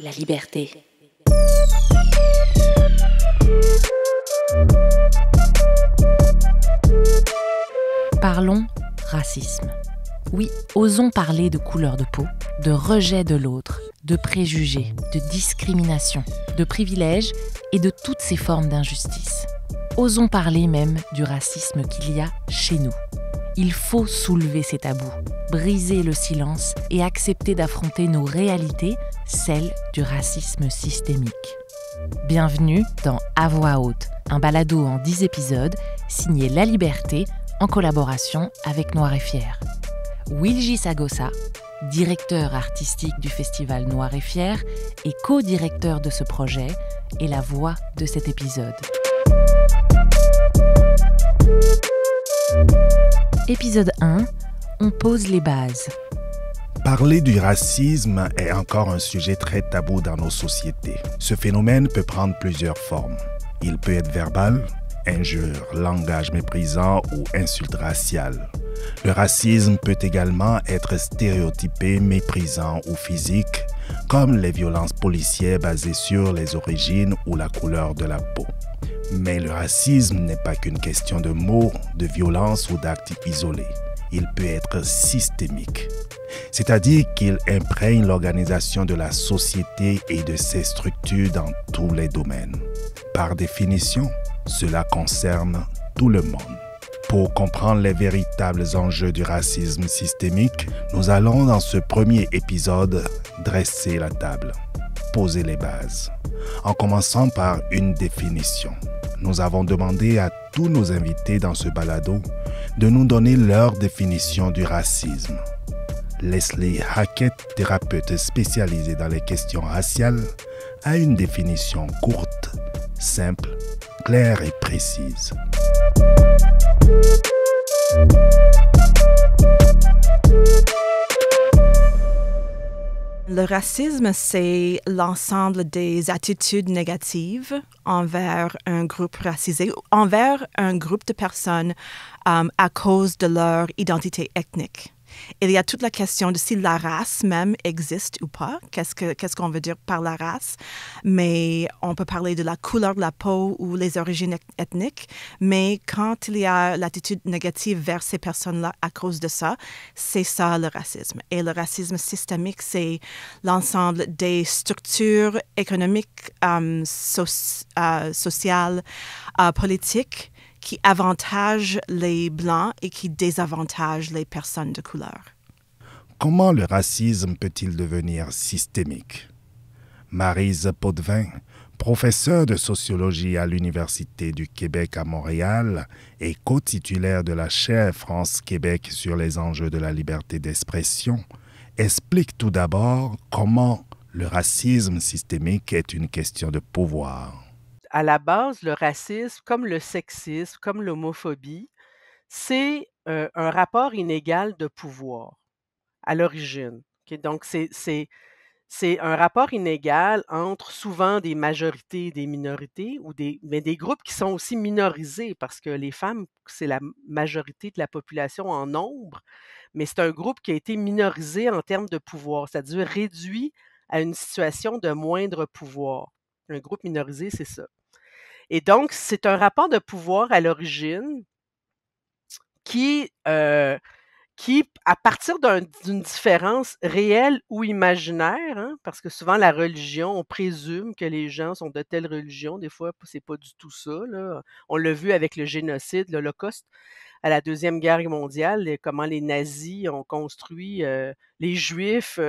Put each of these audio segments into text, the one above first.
la liberté. Parlons racisme. Oui, osons parler de couleur de peau, de rejet de l'autre, de préjugés, de discrimination, de privilèges et de toutes ces formes d'injustice. Osons parler même du racisme qu'il y a chez nous. Il faut soulever ces tabous, briser le silence et accepter d'affronter nos réalités, celles du racisme systémique. Bienvenue dans À voix haute, un balado en 10 épisodes signé La Liberté en collaboration avec Noir et Fier. Wilji Sagosa, directeur artistique du festival Noir et Fier et co-directeur de ce projet, est la voix de cet épisode. Épisode 1, on pose les bases. Parler du racisme est encore un sujet très tabou dans nos sociétés. Ce phénomène peut prendre plusieurs formes. Il peut être verbal, injure, langage méprisant ou insulte raciale. Le racisme peut également être stéréotypé, méprisant ou physique, comme les violences policières basées sur les origines ou la couleur de la peau. Mais le racisme n'est pas qu'une question de mots, de violence ou d'actes isolés. Il peut être systémique, c'est-à-dire qu'il imprègne l'organisation de la société et de ses structures dans tous les domaines. Par définition, cela concerne tout le monde. Pour comprendre les véritables enjeux du racisme systémique, nous allons dans ce premier épisode dresser la table, poser les bases, en commençant par une définition. Nous avons demandé à tous nos invités dans ce balado de nous donner leur définition du racisme. Leslie Hackett, thérapeute spécialisée dans les questions raciales, a une définition courte, simple, claire et précise. Le racisme, c'est l'ensemble des attitudes négatives envers un groupe racisé, envers un groupe de personnes à cause de leur identité ethnique. Il y a toute la question de si la race même existe ou pas. Qu'est-ce qu'on veut dire par la race? Mais on peut parler de la couleur de la peau ou les origines ethniques. Mais quand il y a l'attitude négative vers ces personnes-là à cause de ça, c'est ça le racisme. Et le racisme systémique, c'est l'ensemble des structures économiques, sociales, politiques qui avantagent les Blancs et qui désavantagent les personnes de couleur. Comment le racisme peut-il devenir systémique? Maryse Potvin, professeure de sociologie à l'Université du Québec à Montréal et co-titulaire de la chaire France-Québec sur les enjeux de la liberté d'expression, explique tout d'abord comment le racisme systémique est une question de pouvoir. À la base, le racisme, comme le sexisme, comme l'homophobie, c'est un rapport inégal de pouvoir à l'origine. Okay? Donc, c'est un rapport inégal entre souvent des majorités et des minorités, mais des groupes qui sont aussi minorisés, parce que les femmes, c'est la majorité de la population en nombre, mais c'est un groupe qui a été minorisé en termes de pouvoir, c'est-à-dire réduit à une situation de moindre pouvoir. Un groupe minorisé, c'est ça. Et donc, c'est un rapport de pouvoir à l'origine qui, à partir d'une différence réelle ou imaginaire, hein, parce que souvent la religion, on présume que les gens sont de telle religion, des fois, c'est pas du tout ça, là. On l'a vu avec le génocide, l'Holocauste, à la Deuxième Guerre mondiale, comment les nazis ont construit les Juifs.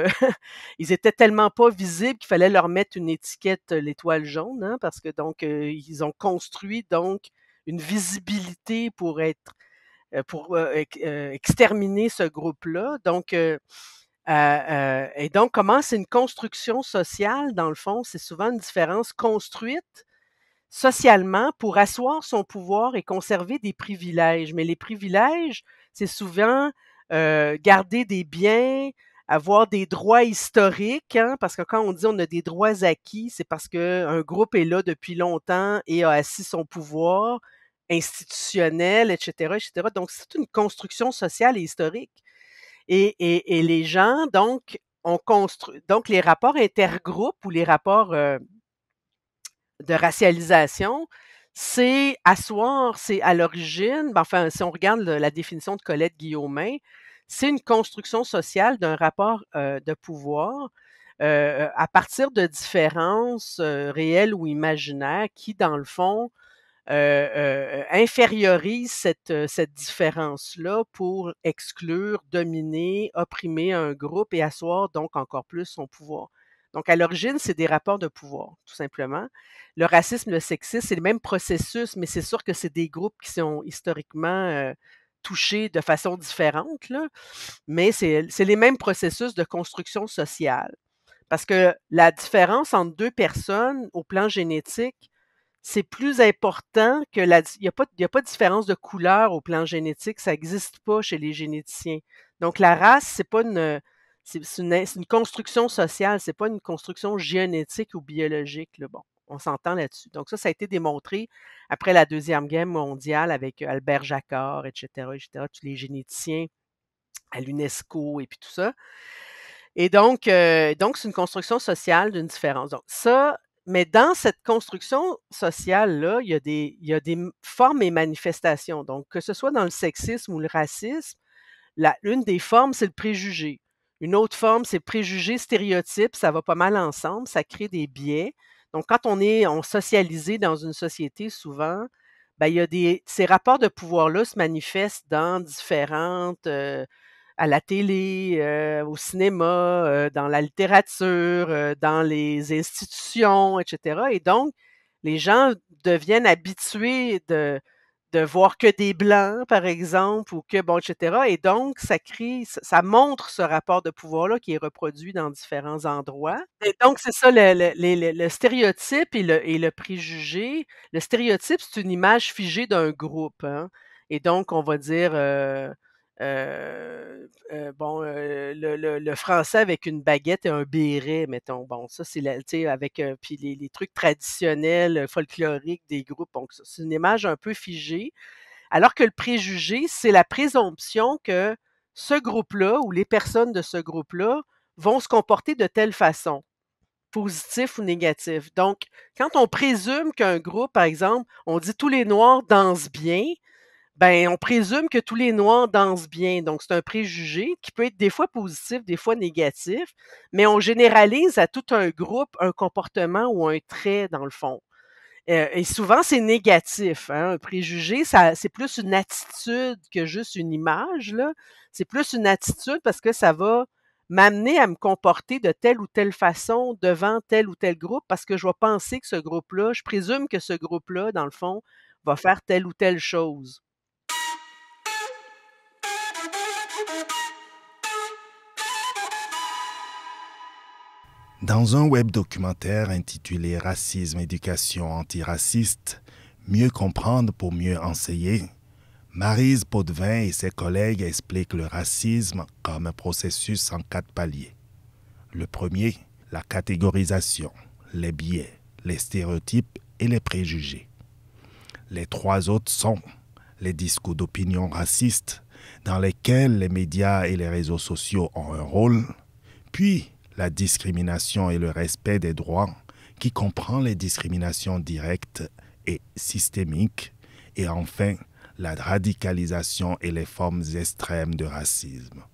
Ils étaient tellement pas visibles qu'il fallait leur mettre une étiquette l'étoile jaune, hein, parce que donc ils ont construit donc une visibilité pour exterminer ce groupe-là. Donc et donc comment c'est une construction sociale dans le fond, c'est souvent une différence construite socialement pour asseoir son pouvoir et conserver des privilèges. Mais les privilèges, c'est souvent garder des biens, avoir des droits historiques, hein, parce que quand on dit on a des droits acquis, c'est parce qu'un groupe est là depuis longtemps et a assis son pouvoir institutionnel, etc., etc. Donc, c'est une construction sociale et historique. Et les gens, donc, on construit donc les rapports intergroupes ou les rapports, de racialisation, c'est asseoir, c'est à l'origine, enfin, si on regarde la définition de Colette Guillaumin, c'est une construction sociale d'un rapport, de pouvoir, à partir de différences, réelles ou imaginaires qui, dans le fond, infériorise cette différence-là pour exclure, dominer, opprimer un groupe et asseoir donc encore plus son pouvoir. Donc à l'origine, c'est des rapports de pouvoir, tout simplement. Le racisme, le sexisme, c'est le même processus, mais c'est sûr que c'est des groupes qui sont historiquement, touchés de façon différente, là, mais c'est les mêmes processus de construction sociale. Parce que la différence entre 2 personnes au plan génétique, c'est plus important que il y a pas de différence de couleur au plan génétique, ça existe pas chez les généticiens. Donc la race, c'est pas une, c'est une construction sociale, c'est pas une construction génétique ou biologique, là, bon, on s'entend là-dessus. Donc ça a été démontré après la Deuxième Guerre mondiale avec, Albert Jacquard et cetera, tous les généticiens à l'UNESCO et puis tout ça. Et donc c'est une construction sociale d'une différence. Donc ça, mais dans cette construction sociale-là, il y a des formes et manifestations. Donc, que ce soit dans le sexisme ou le racisme, une des formes, c'est le préjugé. Une autre forme, c'est le préjugé, stéréotype, ça va pas mal ensemble, ça crée des biais. Donc, quand on socialisé dans une société, souvent, ben, ces rapports de pouvoir-là se manifestent dans différentes, à la télé, au cinéma, dans la littérature, dans les institutions, et cetera. Et donc, les gens deviennent habitués de voir que des blancs, par exemple, ou que bon, et cetera. Et donc, ça montre ce rapport de pouvoir-là qui est reproduit dans différents endroits. Et donc, c'est ça le stéréotype et le préjugé. Le stéréotype, c'est une image figée d'un groupe, hein. Et donc, on va dire, bon, le français avec une baguette et un béret, mettons. Bon, ça, c'est tu sais, avec, puis les trucs traditionnels, folkloriques des groupes. Donc, ça, c'est une image un peu figée. Alors que le préjugé, c'est la présomption que ce groupe-là ou les personnes de ce groupe-là vont se comporter de telle façon, positif ou négatif. Donc, quand on présume qu'un groupe, par exemple, on dit tous les Noirs dansent bien, ben, on présume que tous les Noirs dansent bien. Donc, c'est un préjugé qui peut être des fois positif, des fois négatif, mais on généralise à tout un groupe un comportement ou un trait, dans le fond. Et souvent, c'est négatif, hein. Un préjugé, c'est plus une attitude que juste une image, là. C'est plus une attitude parce que ça va m'amener à me comporter de telle ou telle façon devant tel ou tel groupe parce que je vais penser que ce groupe-là, je présume que ce groupe-là, dans le fond, va faire telle ou telle chose. Dans un web documentaire intitulé Racisme, éducation antiraciste, mieux comprendre pour mieux enseigner, Maryse Potvin et ses collègues expliquent le racisme comme un processus en 4 paliers. Le premier, la catégorisation, les biais, les stéréotypes et les préjugés. Les 3 autres sont les discours d'opinion racistes, dans lesquels les médias et les réseaux sociaux ont un rôle, puis la discrimination et le respect des droits, qui comprend les discriminations directes et systémiques, et enfin la radicalisation et les formes extrêmes de racisme.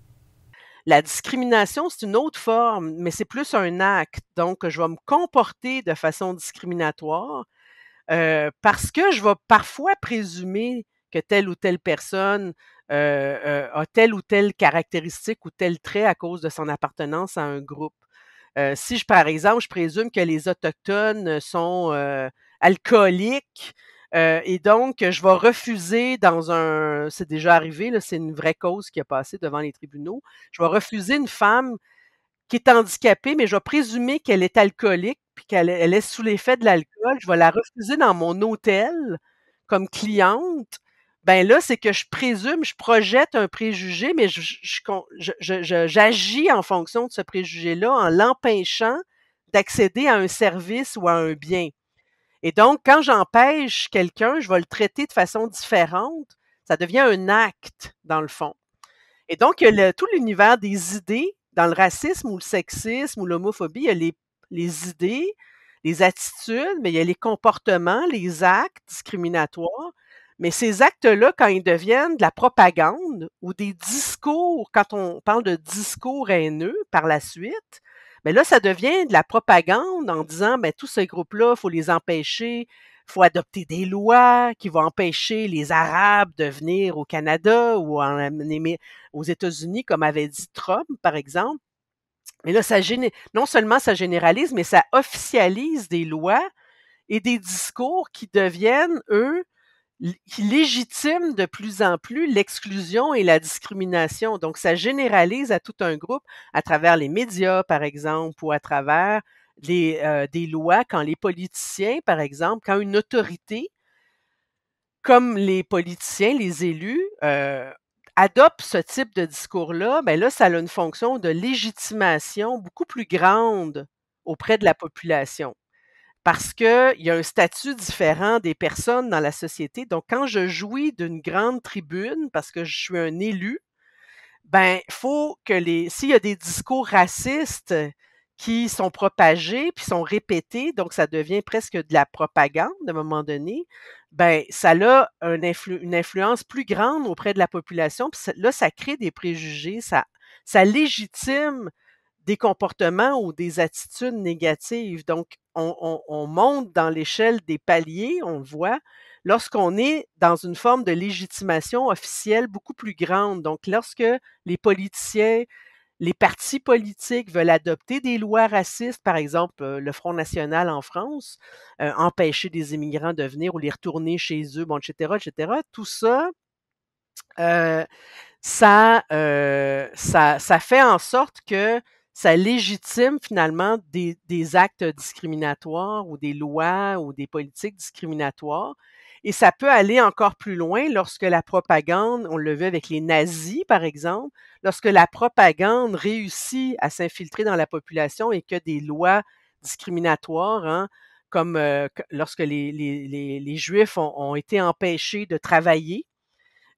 La discrimination, c'est une autre forme, mais c'est plus un acte. Donc, je vais me comporter de façon discriminatoire parce que je vais parfois présumer que telle ou telle personne a telle ou telle caractéristique ou tel trait à cause de son appartenance à un groupe. Si, par exemple, je présume que les Autochtones sont alcooliques, et donc je vais refuser c'est déjà arrivé, là, c'est une vraie cause qui a passé devant les tribunaux. Je vais refuser une femme qui est handicapée, mais je vais présumer qu'elle est alcoolique puis qu'elle est sous l'effet de l'alcool. Je vais la refuser dans mon hôtel comme cliente. Ben là, c'est que je présume, je projette un préjugé, mais j'agis en fonction de ce préjugé-là en l'empêchant d'accéder à un service ou à un bien. Et donc, quand j'empêche quelqu'un, je vais le traiter de façon différente. Ça devient un acte, dans le fond. Et donc, il y a tout l'univers des idées dans le racisme ou le sexisme ou l'homophobie, il y a les idées, les attitudes, mais il y a les comportements, les actes discriminatoires. Mais ces actes-là, quand ils deviennent de la propagande ou des discours, quand on parle de discours haineux par la suite, mais là, ça devient de la propagande en disant, ben, tous ces groupes-là, il faut les empêcher, il faut adopter des lois qui vont empêcher les Arabes de venir au Canada ou aux États-Unis, comme avait dit Trump, par exemple. Mais là, non seulement ça généralise, mais ça officialise des lois et des discours qui deviennent, eux, qui légitiment de plus en plus l'exclusion et la discrimination. Donc, ça généralise à tout un groupe à travers les médias, par exemple, ou à travers des lois, quand les politiciens, par exemple, quand une autorité, comme les politiciens, les élus, adoptent ce type de discours-là, ben là, ça a une fonction de légitimation beaucoup plus grande auprès de la population. Parce qu'il y a un statut différent des personnes dans la société. Donc, quand je jouis d'une grande tribune, parce que je suis un élu, ben, faut que s'il y a des discours racistes qui sont propagés, puis sont répétés, donc ça devient presque de la propagande à un moment donné, ben, ça a une influence plus grande auprès de la population, puis là, ça crée des préjugés, ça légitime des comportements ou des attitudes négatives. Donc, on monte dans l'échelle des paliers, on le voit, lorsqu'on est dans une forme de légitimation officielle beaucoup plus grande. Donc, lorsque les politiciens, les partis politiques veulent adopter des lois racistes, par exemple le Front national en France, empêcher des immigrants de venir ou les retourner chez eux, bon, etc., tout ça, ça fait en sorte que ça légitime finalement des actes discriminatoires ou des lois ou des politiques discriminatoires. Et ça peut aller encore plus loin lorsque la propagande, on le vu avec les nazis par exemple, lorsque la propagande réussit à s'infiltrer dans la population et que des lois discriminatoires, hein, comme lorsque les Juifs ont été empêchés de travailler,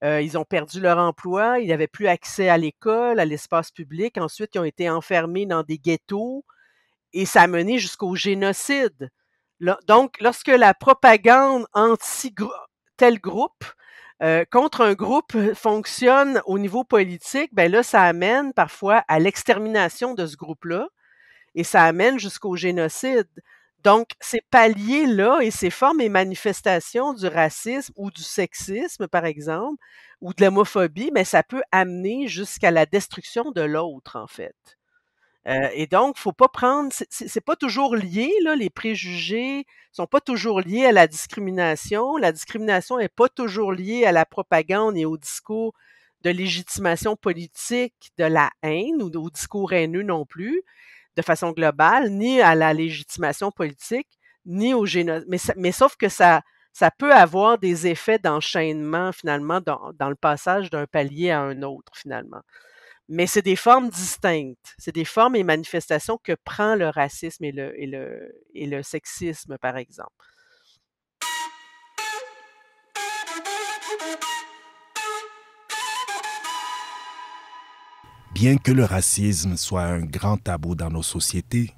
ils ont perdu leur emploi, ils n'avaient plus accès à l'école, à l'espace public. Ensuite, ils ont été enfermés dans des ghettos et ça a mené jusqu'au génocide. Donc, lorsque la propagande anti-tel groupe contre un groupe fonctionne au niveau politique, ben là, ça amène parfois à l'extermination de ce groupe-là et ça amène jusqu'au génocide. Donc, ces paliers-là et ces formes et manifestations du racisme ou du sexisme, par exemple, ou de l'homophobie, mais ça peut amener jusqu'à la destruction de l'autre, en fait. Et donc, faut pas prendre, c'est pas toujours lié, là, les préjugés sont pas toujours liés à la discrimination. La discrimination est pas toujours liée à la propagande et au discours de légitimation politique de la haine ou au discours haineux non plus de façon globale, ni à la légitimation politique, ni au génocide. Mais sauf que ça peut avoir des effets d'enchaînement, finalement, dans le passage d'un palier à un autre, finalement. Mais c'est des formes distinctes. C'est des formes et manifestations que prend le racisme et le sexisme, par exemple. Bien que le racisme soit un grand tabou dans nos sociétés,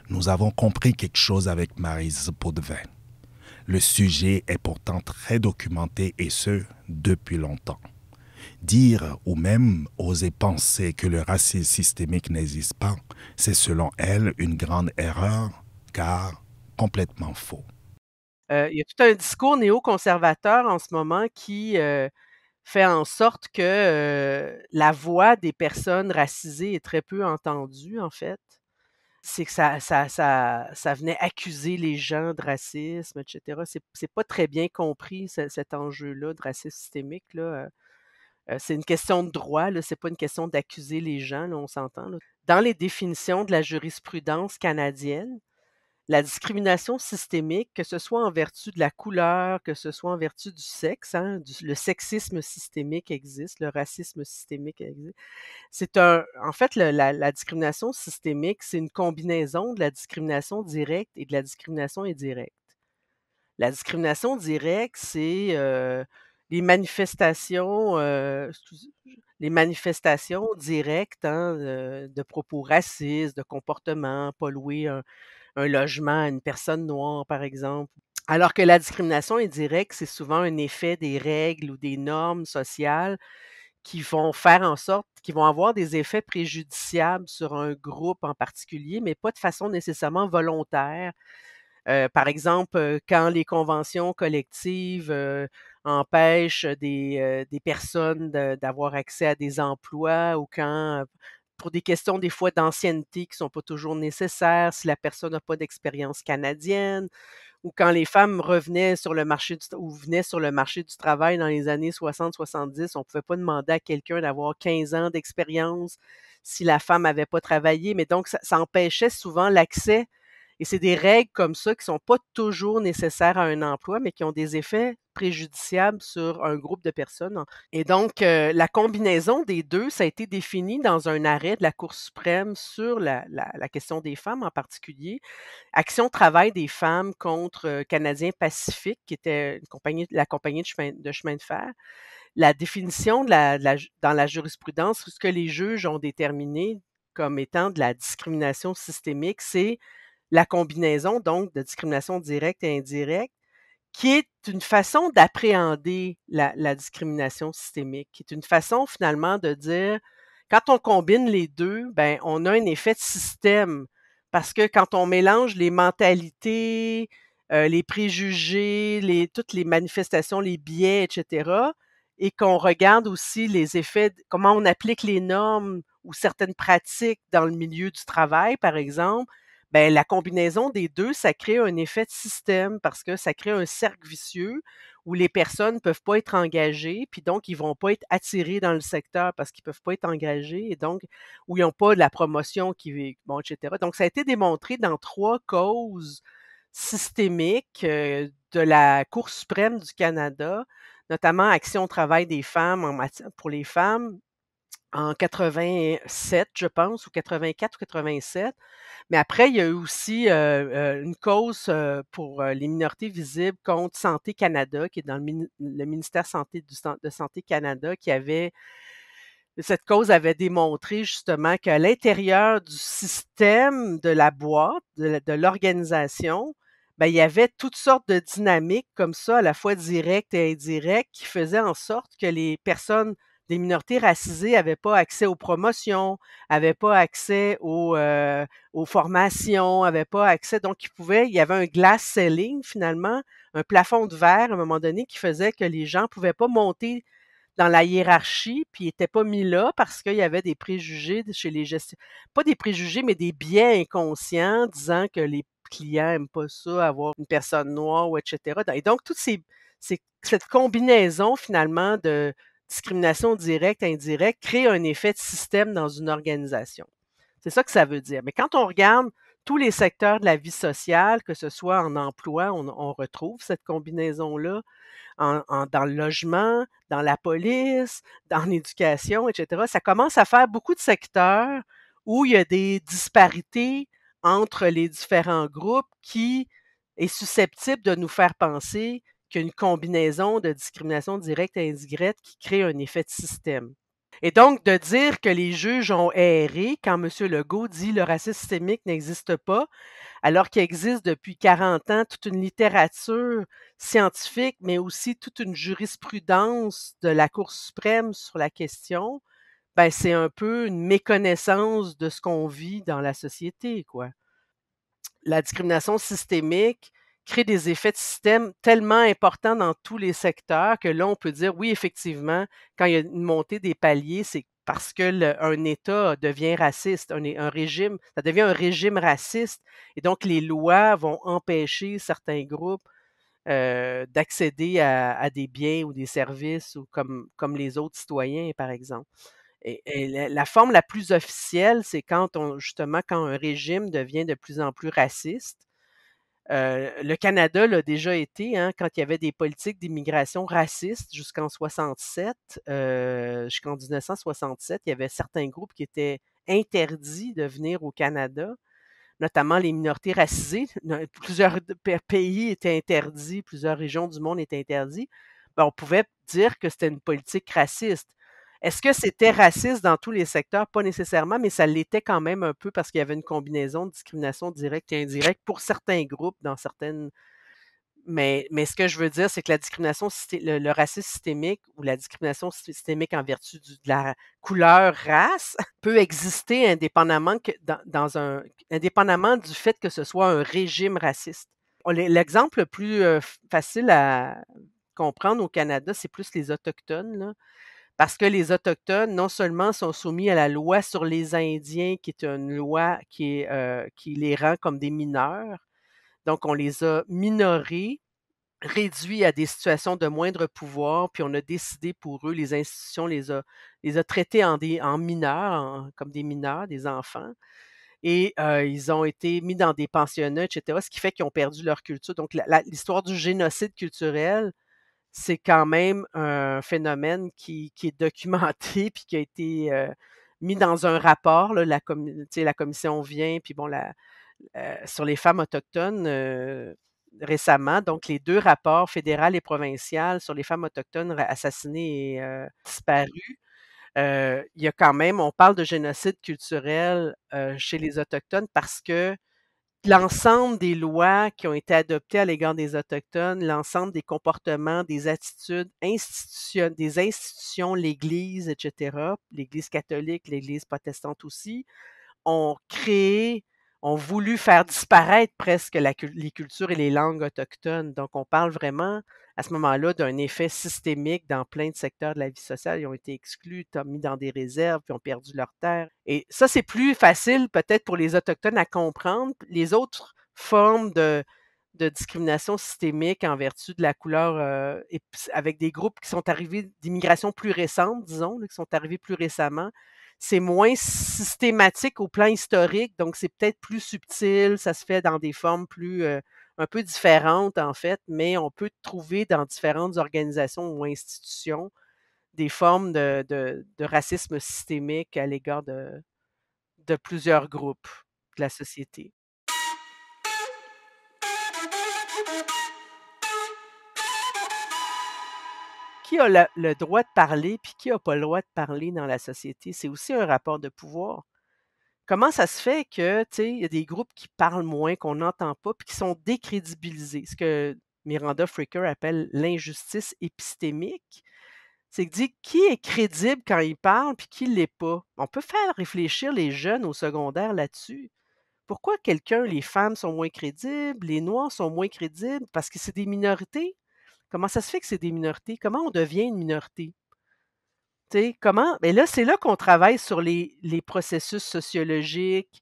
nous avons compris quelque chose avec Maryse Potvin. Le sujet est pourtant très documenté et ce, depuis longtemps. Dire ou même oser penser que le racisme systémique n'existe pas, c'est selon elle une grande erreur, car complètement faux. Il y a tout un discours néoconservateur en ce moment qui fait en sorte que la voix des personnes racisées est très peu entendue, en fait. C'est que ça venait accuser les gens de racisme, etc. C'est pas très bien compris, cet enjeu-là de racisme systémique, là. C'est une question de droit, là, c'est pas une question d'accuser les gens, là, on s'entend, là. Dans les définitions de la jurisprudence canadienne, la discrimination systémique, que ce soit en vertu de la couleur, que ce soit en vertu du sexe, hein, le sexisme systémique existe, le racisme systémique existe. En fait, la discrimination systémique, c'est une combinaison de la discrimination directe et de la discrimination indirecte. La discrimination directe, c'est les manifestations, les manifestations directes de propos racistes, de comportements, pas louer un logement à une personne noire, par exemple. Alors que la discrimination indirecte, c'est souvent un effet des règles ou des normes sociales qui vont faire en sorte qui vont avoir des effets préjudiciables sur un groupe en particulier, mais pas de façon nécessairement volontaire. Par exemple, quand les conventions collectives, empêchent des personnes d'avoir accès à des emplois ou quand, pour des questions des fois d'ancienneté qui sont pas toujours nécessaires, si la personne n'a pas d'expérience canadienne ou quand les femmes revenaient sur le marché ou venaient sur le marché du travail dans les années 60-70, on pouvait pas demander à quelqu'un d'avoir 15 ans d'expérience si la femme avait pas travaillé, mais donc ça empêchait souvent l'accès et c'est des règles comme ça qui sont pas toujours nécessaires à un emploi, mais qui ont des effets préjudiciables sur un groupe de personnes. Et donc, la combinaison des deux, ça a été défini dans un arrêt de la Cour suprême sur la question des femmes en particulier. Action Travail des femmes contre Canadien Pacifique, qui était la compagnie de chemin de fer. La définition dans la jurisprudence, ce que les juges ont déterminé comme étant de la discrimination systémique, c'est la combinaison donc de discrimination directe et indirecte, qui est une façon d'appréhender la discrimination systémique, qui est une façon finalement de dire, quand on combine les deux, ben on a un effet de système. Parce que quand on mélange les mentalités, les préjugés, toutes les manifestations, les biais, etc., et qu'on regarde aussi les effets, comment on applique les normes ou certaines pratiques dans le milieu du travail, par exemple, ben, la combinaison des deux, ça crée un effet de système parce que ça crée un cercle vicieux où les personnes peuvent pas être engagées, puis donc ils vont pas être attirés dans le secteur parce qu'ils peuvent pas être engagés et donc où ils ont pas de la promotion bon, etc. Donc, ça a été démontré dans 3 causes systémiques, de la Cour suprême du Canada, notamment Action Travail des femmes pour les femmes en 87, je pense, ou 84 ou 87. Mais après, il y a eu aussi une cause pour les minorités visibles contre Santé Canada, qui est dans le ministère de Santé Canada, cette cause avait démontré justement qu'à l'intérieur du système de la boîte, de l'organisation, ben, il y avait toutes sortes de dynamiques comme ça, à la fois directes et indirectes, qui faisaient en sorte que les personnes des minorités racisées n'avaient pas accès aux promotions, n'avaient pas accès aux formations, n'avaient pas accès. Donc, il y avait un glass ceiling finalement, un plafond de verre à un moment donné qui faisait que les gens ne pouvaient pas monter dans la hiérarchie, puis ils n'étaient pas mis là parce qu'il y avait des préjugés chez les gestionnaires. Pas des préjugés, mais des biais inconscients disant que les clients n'aiment pas ça, avoir une personne noire, ou etc. Et donc, cette combinaison, finalement, de discrimination directe, indirecte, crée un effet de système dans une organisation. C'est ça que ça veut dire. Mais quand on regarde tous les secteurs de la vie sociale, que ce soit en emploi, on retrouve cette combinaison-là, dans le logement, dans la police, dans l'éducation, etc. Ça commence à faire beaucoup de secteurs où il y a des disparités entre les différents groupes qui est susceptible de nous faire penser qu'il y a une combinaison de discrimination directe et indirecte qui crée un effet de système. Et donc, de dire que les juges ont erré quand M. Legault dit le racisme systémique n'existe pas, alors qu'il existe depuis 40 ans toute une littérature scientifique, mais aussi toute une jurisprudence de la Cour suprême sur la question, ben c'est un peu une méconnaissance de ce qu'on vit dans la société, quoi. La discrimination systémique crée des effets de système tellement importants dans tous les secteurs que là, on peut dire, oui, effectivement, quand il y a une montée des paliers, c'est parce que un État devient raciste, un régime, ça devient un régime raciste, et donc les lois vont empêcher certains groupes d'accéder à des biens ou des services ou comme les autres citoyens, par exemple. Et la forme la plus officielle, c'est justement quand un régime devient de plus en plus raciste. Le Canada l'a déjà été, hein, quand il y avait des politiques d'immigration racistes jusqu'en 67, jusqu'en 1967, il y avait certains groupes qui étaient interdits de venir au Canada, notamment les minorités racisées. Plusieurs pays étaient interdits, plusieurs régions du monde étaient interdites. Ben, on pouvait dire que c'était une politique raciste. Est-ce que c'était raciste dans tous les secteurs? Pas nécessairement, mais ça l'était quand même un peu parce qu'il y avait une combinaison de discrimination directe et indirecte pour certains groupes dans certaines. Mais ce que je veux dire, c'est que la discrimination, le racisme systémique ou la discrimination systémique en vertu de la couleur race peut exister indépendamment indépendamment du fait que ce soit un régime raciste. L'exemple le plus facile à comprendre au Canada, c'est plus les Autochtones, là. Parce que les Autochtones, non seulement sont soumis à la loi sur les Indiens, qui est une loi qui les rend comme des mineurs, donc on les a minorés, réduits à des situations de moindre pouvoir, puis on a décidé pour eux, les institutions les a traités en mineurs, comme des mineurs, des enfants, et ils ont été mis dans des pensionnats, etc., ce qui fait qu'ils ont perdu leur culture. Donc l'histoire du génocide culturel, c'est quand même un phénomène qui est documenté puis qui a été, mis dans un rapport, là, la commission vient, puis bon, sur les femmes autochtones, récemment, donc les 2 rapports fédéral et provincial sur les femmes autochtones assassinées et disparues. Il y a quand même on parle de génocide culturel, chez les Autochtones parce que l'ensemble des lois qui ont été adoptées à l'égard des Autochtones, l'ensemble des comportements, des attitudes des institutions, l'Église, etc., l'Église catholique, l'Église protestante aussi, ont voulu faire disparaître presque les cultures et les langues autochtones. Donc, on parle vraiment à ce moment-là d'un effet systémique dans plein de secteurs de la vie sociale. Ils ont été exclus, mis dans des réserves, puis ont perdu leurs terres. Et ça, c'est plus facile peut-être pour les Autochtones à comprendre. Les autres formes de discrimination systémique en vertu de la couleur, avec des groupes qui sont arrivés d'immigration plus récente, disons, là, qui sont arrivés plus récemment, c'est moins systématique au plan historique, donc c'est peut-être plus subtil, ça se fait dans des formes plus, un peu différentes en fait, mais on peut trouver dans différentes organisations ou institutions des formes de racisme systémique à l'égard de plusieurs groupes de la société. Qui a le droit de parler, puis qui a pas le droit de parler dans la société? C'est aussi un rapport de pouvoir. Comment ça se fait que, tu sais, il y a des groupes qui parlent moins, qu'on n'entend pas, puis qui sont décrédibilisés? Ce que Miranda Fricker appelle l'injustice épistémique. C'est que dit qui est crédible quand il parle, puis qui l'est pas. On peut faire réfléchir les jeunes au secondaire là-dessus. Pourquoi les femmes sont moins crédibles, les Noirs sont moins crédibles? Parce que c'est des minorités? Comment ça se fait que c'est des minorités? Comment on devient une minorité? Tu sais, comment? Mais là, c'est là qu'on travaille sur les processus sociologiques.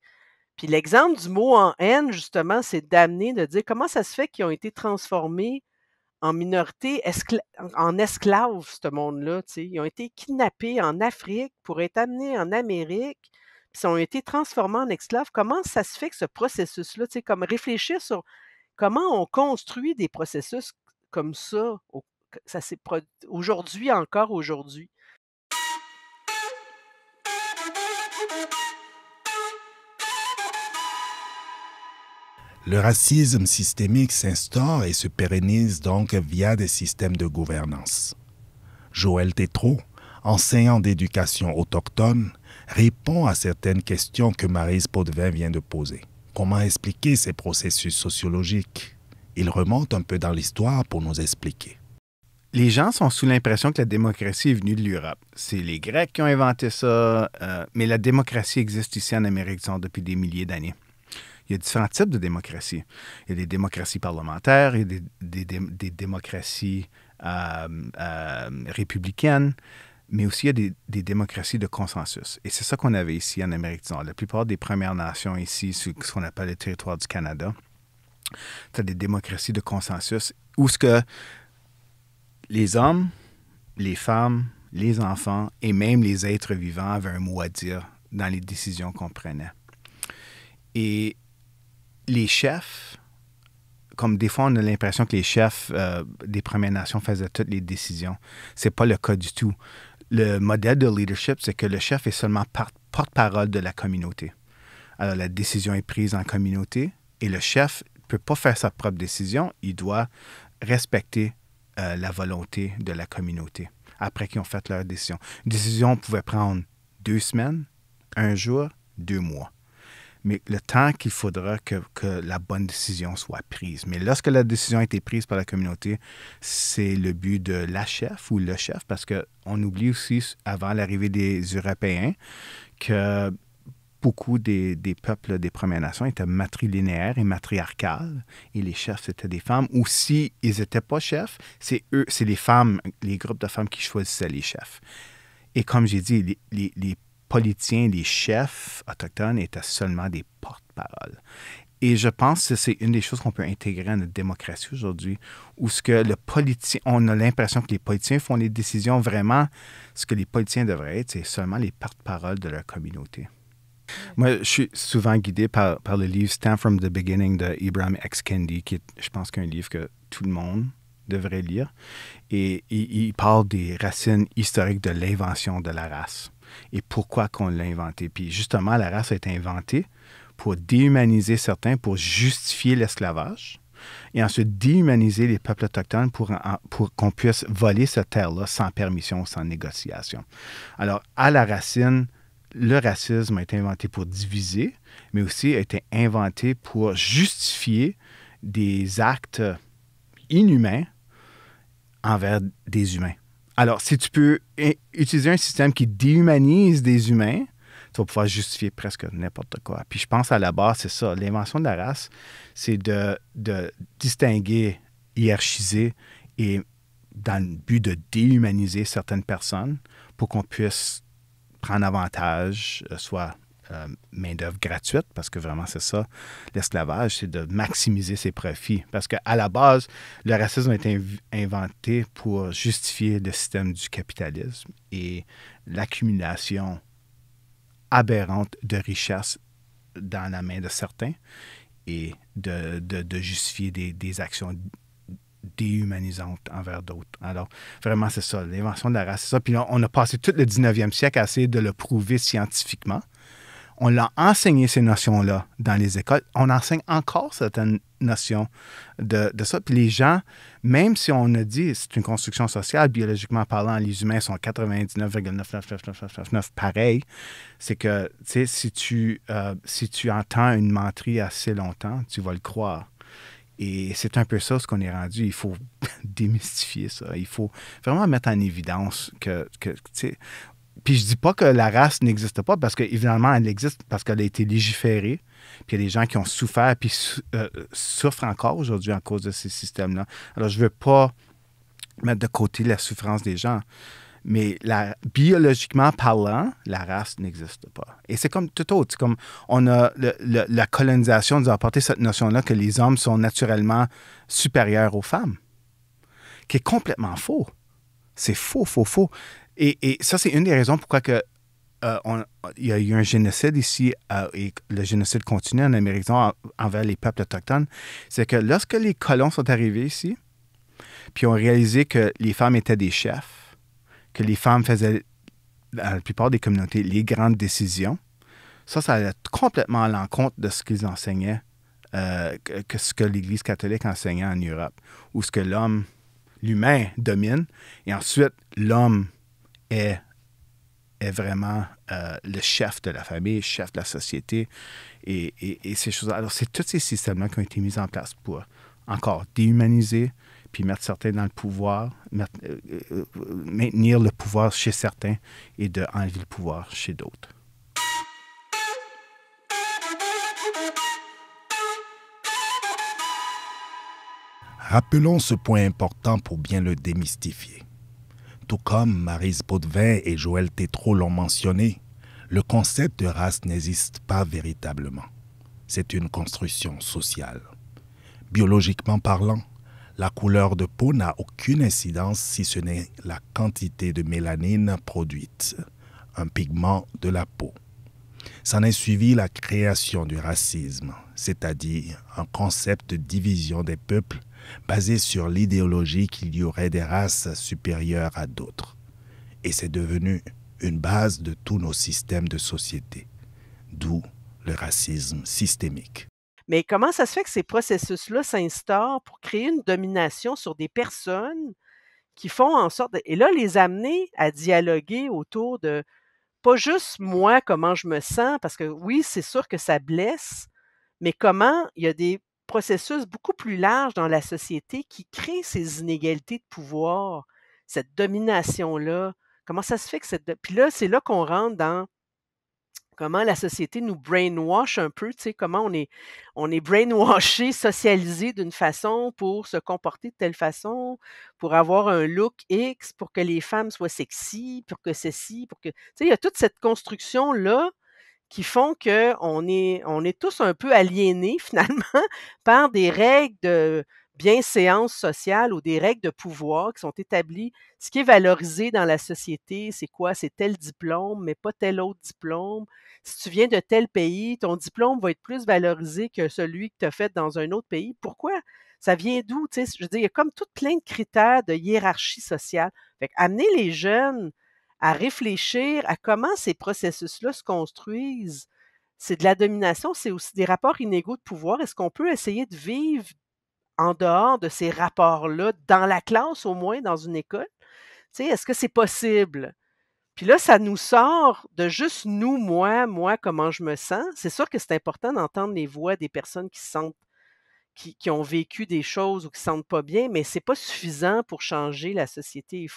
Puis l'exemple du mot en haine, justement, c'est d'amener, de dire comment ça se fait qu'ils ont été transformés en minorité, en esclaves, ce monde-là. Tu sais. Ils ont été kidnappés en Afrique pour être amenés en Amérique, puis ils ont été transformés en esclaves. Comment ça se fait que ce processus-là, tu sais, comme réfléchir sur comment on construit des processus comme ça, ça s'est produit aujourd'hui, encore aujourd'hui. Le racisme systémique s'instaure et se pérennise donc via des systèmes de gouvernance. Joël Tétrault, enseignant d'éducation autochtone, répond à certaines questions que Maryse Potvin vient de poser. Comment expliquer ces processus sociologiques? Il remonte un peu dans l'histoire pour nous expliquer. Les gens sont sous l'impression que la démocratie est venue de l'Europe. C'est les Grecs qui ont inventé ça, mais la démocratie existe ici en Amérique du Nord depuis des milliers d'années. Il y a différents types de démocratie. Il y a des démocraties parlementaires, il y a des démocraties républicaines, mais aussi il y a des démocraties de consensus. Et c'est ça qu'on avait ici en Amérique du Nord. La plupart des Premières Nations ici, ce qu'on appelle le territoire du Canada, c'est des démocraties de consensus où ce que les hommes, les femmes, les enfants et même les êtres vivants avaient un mot à dire dans les décisions qu'on prenait. Et les chefs, comme des fois on a l'impression que les chefs des Premières Nations faisaient toutes les décisions, c'est pas le cas du tout. Le modèle de leadership, c'est que le chef est seulement porte-parole de la communauté. Alors la décision est prise en communauté et le chef ne peut pas faire sa propre décision, il doit respecter la volonté de la communauté. après qu'ils ont fait leur décision. Une décision pouvait prendre 2 semaines, 1 jour, 2 mois. Mais le temps qu'il faudra que la bonne décision soit prise. Mais lorsque la décision a été prise par la communauté, c'est le but de la chef ou le chef, parce qu'on oublie aussi, avant l'arrivée des Européens, que beaucoup des peuples des Premières Nations étaient matrilinéaires et matriarcales, et les chefs, c'était des femmes. Ou s'ils n'étaient pas chefs, c'est les femmes, les groupes de femmes qui choisissaient les chefs. Et comme j'ai dit, les politiciens, les chefs autochtones étaient seulement des porte-paroles. Et je pense que c'est une des choses qu'on peut intégrer à notre démocratie aujourd'hui, où on a l'impression que les politiciens font les décisions. Vraiment, ce que les politiciens devraient être, c'est seulement les porte-paroles de leur communauté. Moi, je suis souvent guidé par le livre Stand from the Beginning de Ibram X. Kendi, qui est, je pense, un livre que tout le monde devrait lire. Et il parle des racines historiques de l'invention de la race et pourquoi qu'on l'a inventée. Puis justement, la race a été inventée pour déhumaniser certains, pour justifier l'esclavage, et ensuite déhumaniser les peuples autochtones pour qu'on puisse voler cette terre-là sans permission, sans négociation. Alors, à la racine, le racisme a été inventé pour diviser, mais aussi a été inventé pour justifier des actes inhumains envers des humains. Alors, si tu peux utiliser un système qui déhumanise des humains, tu vas pouvoir justifier presque n'importe quoi. Puis je pense à la base, c'est ça. L'invention de la race, c'est de distinguer, hiérarchiser et dans le but de déhumaniser certaines personnes pour qu'on puisse prendre avantage, soit main-d'œuvre gratuite, parce que vraiment, c'est ça, l'esclavage, c'est de maximiser ses profits. Parce qu'à la base, le racisme a été inventé pour justifier le système du capitalisme et l'accumulation aberrante de richesses dans la main de certains et de justifier des actions déhumanisantes envers d'autres. Alors, vraiment, c'est ça, l'invention de la race, c'est ça. Puis on a passé tout le 19e siècle à essayer de le prouver scientifiquement. On l'a enseigné, ces notions-là, dans les écoles. On enseigne encore certaines notions de ça. Puis les gens, même si on a dit c'est une construction sociale, biologiquement parlant, les humains sont 99,99999 pareils, c'est que, tu sais, si tu entends une menterie assez longtemps, tu vas le croire. Et c'est un peu ça ce qu'on est rendu. Il faut démystifier ça. Il faut vraiment mettre en évidence que tu sais. Puis je dis pas que la race n'existe pas, parce qu'évidemment, elle existe parce qu'elle a été légiférée. Puis il y a des gens qui ont souffert puis souffrent encore aujourd'hui à cause de ces systèmes-là. Alors, je veux pas mettre de côté la souffrance des gens, mais biologiquement parlant, la race n'existe pas. Et c'est comme tout autre. C'est comme on a la colonisation nous a apporté cette notion-là que les hommes sont naturellement supérieurs aux femmes, qui est complètement faux. C'est faux, faux, faux. Et ça, c'est une des raisons pourquoi il y a eu un génocide ici, et le génocide continue en Amérique envers les peuples autochtones. C'est que lorsque les colons sont arrivés ici, puis ont réalisé que les femmes étaient des chefs, que les femmes faisaient, dans la plupart des communautés, les grandes décisions, ça allait complètement à l'encontre de ce qu'ils enseignaient, que ce que l'Église catholique enseignait en Europe, où ce que l'humain domine, et ensuite l'homme est vraiment le chef de la famille, chef de la société, et ces choses-là. Alors, c'est tous ces systèmes-là qui ont été mis en place pour, encore, déhumaniser, puis mettre certains dans le pouvoir, maintenir le pouvoir chez certains et d'enlever le pouvoir chez d'autres. Rappelons ce point important pour bien le démystifier. Tout comme Maryse Potvin et Joël Tétrault l'ont mentionné, le concept de race n'existe pas véritablement. C'est une construction sociale. Biologiquement parlant, la couleur de peau n'a aucune incidence si ce n'est la quantité de mélanine produite, un pigment de la peau. S'en est suivi la création du racisme, c'est-à-dire un concept de division des peuples basé sur l'idéologie qu'il y aurait des races supérieures à d'autres. Et c'est devenu une base de tous nos systèmes de société, d'où le racisme systémique. Mais comment ça se fait que ces processus-là s'instaurent pour créer une domination sur des personnes qui font en sorte et là, les amener à dialoguer autour de pas juste moi, comment je me sens, parce que oui, c'est sûr que ça blesse, mais comment il y a des processus beaucoup plus larges dans la société qui créent ces inégalités de pouvoir, cette domination-là. Comment ça se fait que puis là, c'est là qu'on rentre dans comment la société nous brainwash un peu, tu sais, comment on est brainwashé, socialisé d'une façon pour se comporter de telle façon, pour avoir un look X, pour que les femmes soient sexy, pour que ceci, pour que tu sais, il y a toute cette construction-là qui font qu'on est tous un peu aliénés finalement par des règles de bienséance sociale ou des règles de pouvoir qui sont établies. Ce qui est valorisé dans la société, c'est quoi? C'est tel diplôme, mais pas tel autre diplôme. Si tu viens de tel pays, ton diplôme va être plus valorisé que celui que tu as fait dans un autre pays. Pourquoi? Ça vient d'où? Tu sais, je veux dire, il y a comme tout plein de critères de hiérarchie sociale. Fait amener les jeunes à réfléchir à comment ces processus-là se construisent. C'est de la domination, c'est aussi des rapports inégaux de pouvoir. Est-ce qu'on peut essayer de vivre en dehors de ces rapports-là, dans la classe au moins, dans une école? Tu sais, est-ce que c'est possible? Puis là, ça nous sort de juste nous, moi, comment je me sens. C'est sûr que c'est important d'entendre les voix des personnes qui se sentent, qui ont vécu des choses ou qui ne se sentent pas bien, mais c'est pas suffisant pour changer la société.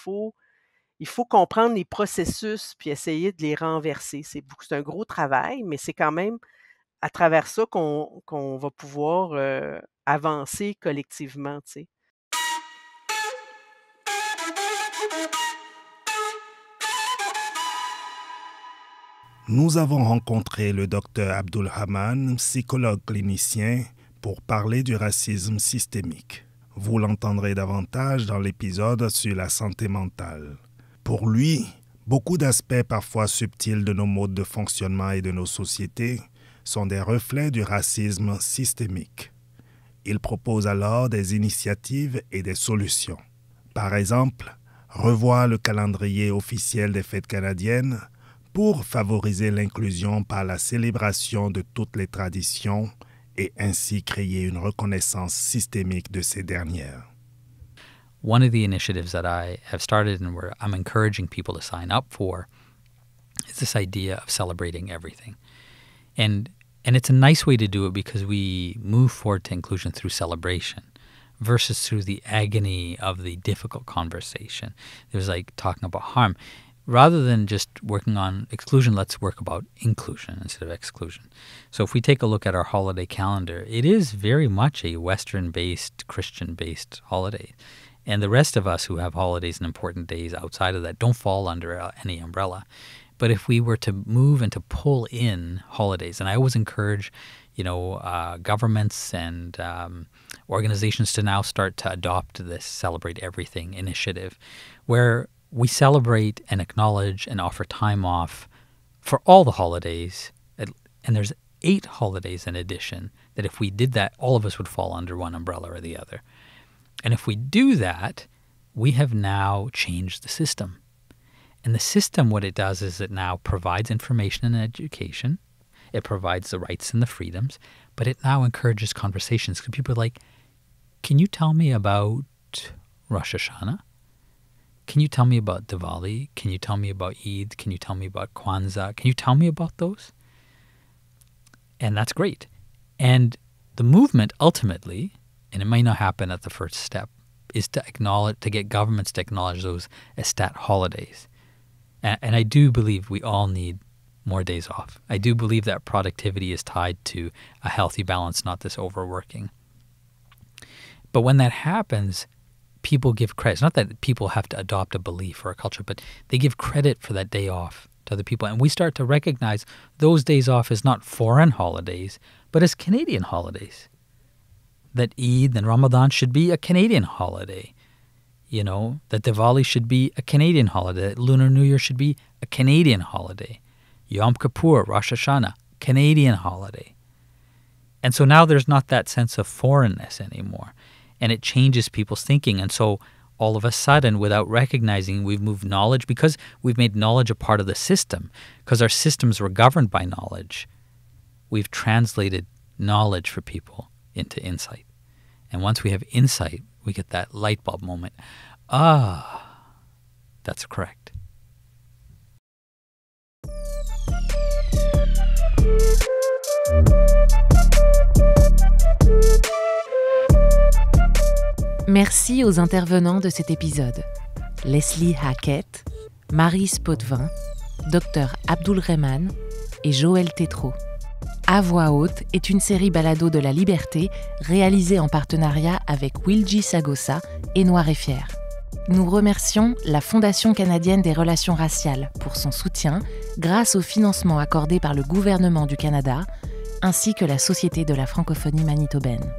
Il faut comprendre les processus puis essayer de les renverser. C'est un gros travail, mais c'est quand même à travers ça qu'on va pouvoir avancer collectivement, tu sais. Nous avons rencontré le docteur Abdul-Rahman, psychologue clinicien, pour parler du racisme systémique. Vous l'entendrez davantage dans l'épisode sur la santé mentale. Pour lui, beaucoup d'aspects parfois subtils de nos modes de fonctionnement et de nos sociétés sont des reflets du racisme systémique. Il propose alors des initiatives et des solutions. Par exemple, revoir le calendrier officiel des fêtes canadiennes pour favoriser l'inclusion par la célébration de toutes les traditions et ainsi créer une reconnaissance systémique de ces dernières. One of the initiatives that I have started and where I'm encouraging people to sign up for is this idea of celebrating everything. And it's a nice way to do it because we move forward to inclusion through celebration versus through the agony of the difficult conversation. There's like talking about harm. Rather than just working on exclusion, let's work about inclusion instead of exclusion. So if we take a look at our holiday calendar, it is very much a Western-based, Christian-based holiday. And the rest of us who have holidays and important days outside of that don't fall under any umbrella. But if we were to move and to pull in holidays, and I always encourage, governments and organizations to now start to adopt this Celebrate Everything initiative, where we celebrate and acknowledge and offer time off for all the holidays. And there's 8 holidays in addition that if we did that, all of us would fall under one umbrella or the other. And if we do that, we have now changed the system. And the system, what it does is it now provides information and education. It provides the rights and the freedoms, but it now encourages conversations. Because people are like, can you tell me about Rosh Hashanah? Can you tell me about Diwali? Can you tell me about Eid? Can you tell me about Kwanzaa? Can you tell me about those? And that's great. And the movement ultimately, and it may not happen at the first step, is to get governments to acknowledge those as stat holidays. And I do believe we all need more days off. I do believe that productivity is tied to a healthy balance, not this overworking. But when that happens, people give credit. It's not that people have to adopt a belief or a culture, but they give credit for that day off to other people. And we start to recognize those days off as not foreign holidays, but as Canadian holidays. That Eid and Ramadan should be a Canadian holiday. That Diwali should be a Canadian holiday. That Lunar New Year should be a Canadian holiday. Yom Kippur, Rosh Hashanah, Canadian holiday. And so now there's not that sense of foreignness anymore. And it changes people's thinking. And so all of a sudden, without recognizing, we've moved knowledge because we've made knowledge a part of the system. Because our systems were governed by knowledge. We've translated knowledge for people into insight. And once we have insight, we get that light bulb moment. Ah, that's correct. Merci aux intervenants de cet épisode. Leslie Hackett, Marie Potvin, Dr Abdul Rehman et Joël Tétrault. À voix haute est une série balado de la Liberté réalisée en partenariat avec Wilgi Sagossa et Noir et Fier. Nous remercions la Fondation canadienne des relations raciales pour son soutien grâce au financement accordé par le gouvernement du Canada ainsi que la Société de la francophonie manitobaine.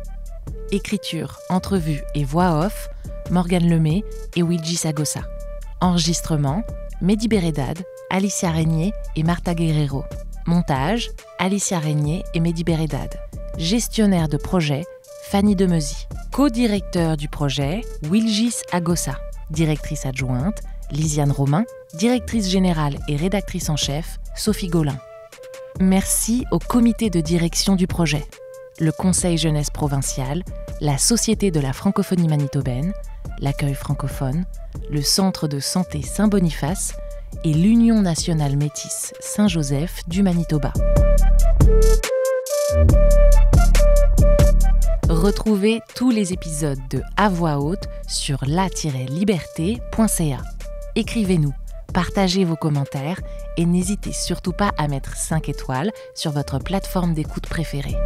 Écriture, entrevue et voix off, Morgane Lemay et Wilgi Sagossa. Enregistrement, Mehdi Bérédad, Alicia Régnier et Martha Guerrero. Montage, Alicia Régnier et Mehdi Bérédad. Gestionnaire de projet, Fanny Demeuzy. Co-directeur du projet, Wilgis Agossa. Directrice adjointe, Lisiane Romain. Directrice générale et rédactrice en chef, Sophie Gaulin. Merci au comité de direction du projet, le Conseil jeunesse provincial, la Société de la francophonie manitobaine, l'accueil francophone, le Centre de santé Saint-Boniface et l'Union nationale métisse Saint-Joseph du Manitoba. Retrouvez tous les épisodes de À voix haute sur la-liberté.ca. Écrivez-nous, partagez vos commentaires et n'hésitez surtout pas à mettre 5 étoiles sur votre plateforme d'écoute préférée.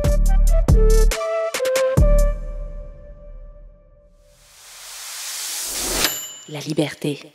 La liberté.